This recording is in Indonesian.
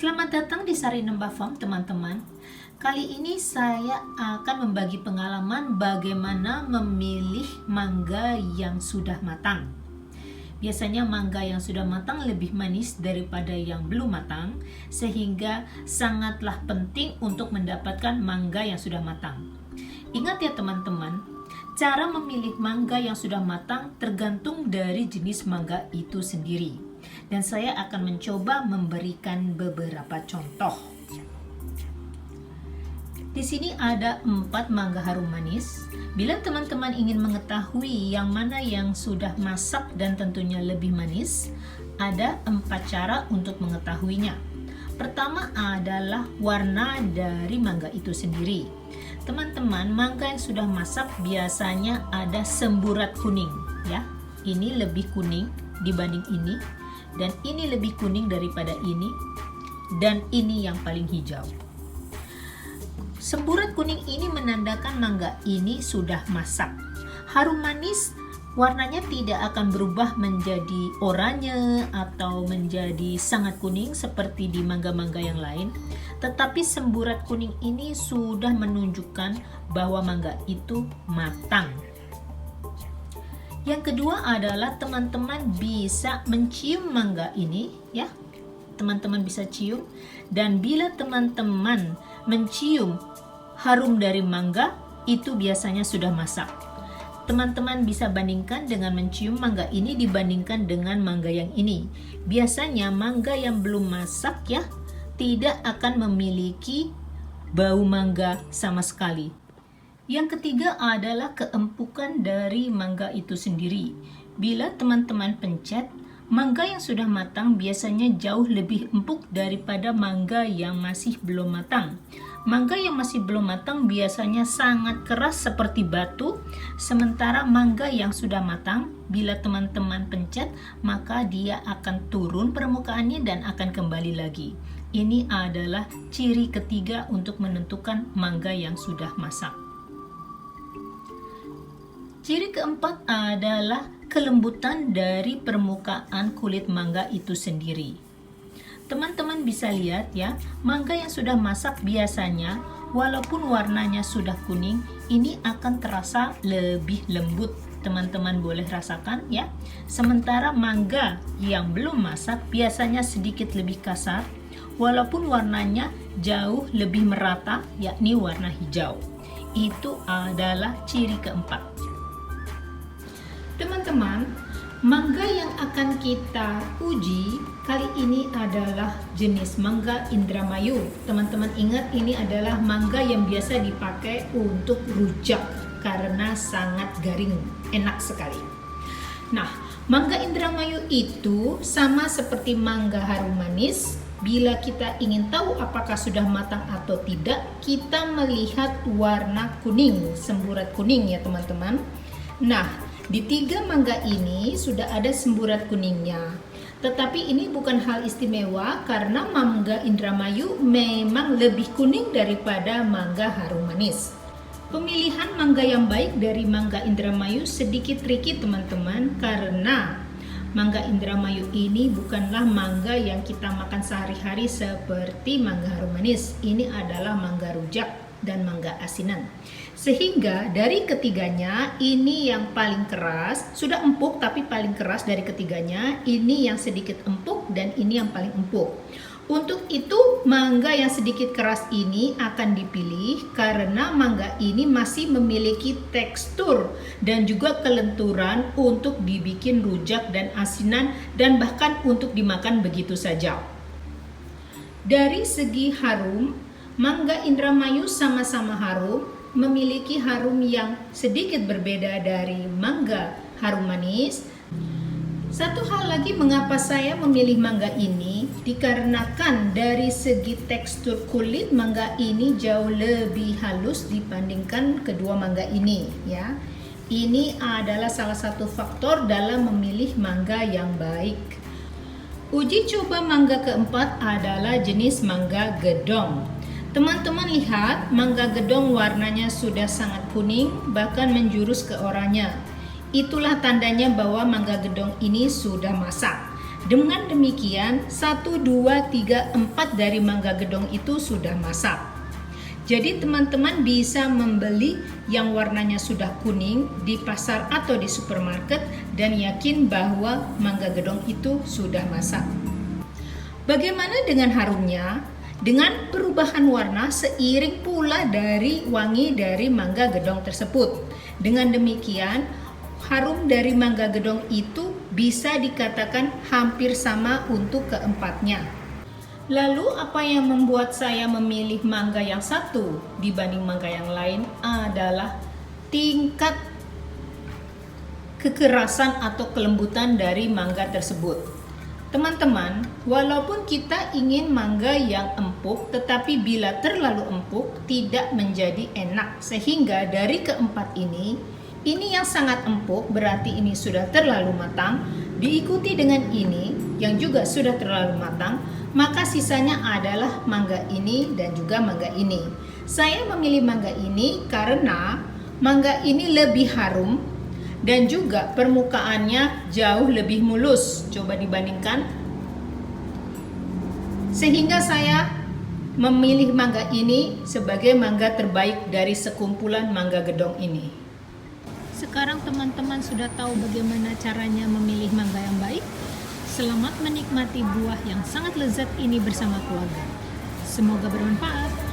Selamat datang di Sari Nembah Farm, teman-teman. Kali ini saya akan membagi pengalaman bagaimana memilih mangga yang sudah matang. Biasanya mangga yang sudah matang lebih manis daripada yang belum matang, sehingga sangatlah penting untuk mendapatkan mangga yang sudah matang. Ingat ya teman-teman, cara memilih mangga yang sudah matang tergantung dari jenis mangga itu sendiri. Dan saya akan mencoba memberikan beberapa contoh. Di sini ada 4 mangga harum manis. Bila teman-teman ingin mengetahui yang mana yang sudah masak dan tentunya lebih manis, ada 4 cara untuk mengetahuinya. Pertama adalah warna dari mangga itu sendiri. Teman-teman, mangga yang sudah masak biasanya ada semburat kuning, ya. Ini lebih kuning dibanding ini, dan ini lebih kuning daripada ini, dan ini yang paling hijau. Semburat kuning ini menandakan mangga ini sudah masak. Harum manis warnanya tidak akan berubah menjadi oranye atau menjadi sangat kuning seperti di mangga-mangga yang lain, tetapi semburat kuning ini sudah menunjukkan bahwa mangga itu matang. Yang kedua adalah teman-teman bisa mencium mangga ini, ya. Teman-teman bisa cium, dan bila teman-teman mencium harum dari mangga, itu biasanya sudah masak. Teman-teman bisa bandingkan dengan mencium mangga ini dibandingkan dengan mangga yang ini. Biasanya mangga yang belum masak, ya, tidak akan memiliki bau mangga sama sekali. Yang ketiga adalah keempukan dari mangga itu sendiri. Bila teman-teman pencet, mangga yang sudah matang biasanya jauh lebih empuk daripada mangga yang masih belum matang. Mangga yang masih belum matang biasanya sangat keras seperti batu, sementara mangga yang sudah matang, bila teman-teman pencet, maka dia akan turun permukaannya dan akan kembali lagi. Ini adalah ciri ketiga untuk menentukan mangga yang sudah masak. Ciri keempat adalah kelembutan dari permukaan kulit mangga itu sendiri. Teman-teman bisa lihat ya, mangga yang sudah masak biasanya walaupun warnanya sudah kuning, ini akan terasa lebih lembut. Teman-teman boleh rasakan ya. Sementara mangga yang belum masak biasanya sedikit lebih kasar walaupun warnanya jauh lebih merata, yakni warna hijau. Itu adalah ciri keempat. Teman-teman, mangga yang akan kita uji kali ini adalah jenis mangga Indramayu. Teman-teman ingat, ini adalah mangga yang biasa dipakai untuk rujak karena sangat garing, enak sekali. Nah, mangga Indramayu itu sama seperti mangga harum manis. Bila kita ingin tahu apakah sudah matang atau tidak, kita melihat warna kuning, semburat kuning ya teman-teman. Nah, di 3 mangga ini sudah ada semburat kuningnya. Tetapi ini bukan hal istimewa karena mangga Indramayu memang lebih kuning daripada mangga harum manis. Pemilihan mangga yang baik dari mangga Indramayu sedikit tricky teman-teman, karena mangga Indramayu ini bukanlah mangga yang kita makan sehari-hari seperti mangga harum manis. Ini adalah mangga rujak dan mangga asinan. Sehingga dari ketiganya ini yang paling keras, sudah empuk tapi paling keras dari ketiganya, ini yang sedikit empuk dan ini yang paling empuk. Untuk itu mangga yang sedikit keras ini akan dipilih karena mangga ini masih memiliki tekstur dan juga kelenturan untuk dibikin rujak dan asinan dan bahkan untuk dimakan begitu saja. Dari segi harum, mangga Indramayu sama-sama harum, memiliki harum yang sedikit berbeda dari mangga harum manis. Satu hal lagi mengapa saya memilih mangga ini, dikarenakan dari segi tekstur kulit mangga ini jauh lebih halus dibandingkan kedua mangga ini ya. Ini adalah salah satu faktor dalam memilih mangga yang baik. Uji coba mangga keempat adalah jenis mangga gedong. Teman-teman lihat, mangga gedong warnanya sudah sangat kuning, bahkan menjurus ke oranye. Itulah tandanya bahwa mangga gedong ini sudah masak. Dengan demikian 1, 2, 3, 4 dari mangga gedong itu sudah masak. Jadi teman-teman bisa membeli yang warnanya sudah kuning di pasar atau di supermarket dan yakin bahwa mangga gedong itu sudah masak. Bagaimana dengan harumnya? Dengan perubahan warna seiring pula dari wangi dari mangga gedong tersebut. Dengan demikian, harum dari mangga gedong itu bisa dikatakan hampir sama untuk keempatnya. Lalu apa yang membuat saya memilih mangga yang satu dibanding mangga yang lain adalah tingkat kekerasan atau kelembutan dari mangga tersebut. Teman-teman, walaupun kita ingin mangga yang empuk, tetapi bila terlalu empuk tidak menjadi enak. Sehingga dari keempat ini yang sangat empuk berarti ini sudah terlalu matang, diikuti dengan ini yang juga sudah terlalu matang, maka sisanya adalah mangga ini dan juga mangga ini. Saya memilih mangga ini karena mangga ini lebih harum dan juga permukaannya jauh lebih mulus. Coba dibandingkan. Sehingga saya memilih mangga ini sebagai mangga terbaik dari sekumpulan mangga gedong ini. Sekarang teman-teman sudah tahu bagaimana caranya memilih mangga yang baik. Selamat menikmati buah yang sangat lezat ini bersama keluarga. Semoga bermanfaat.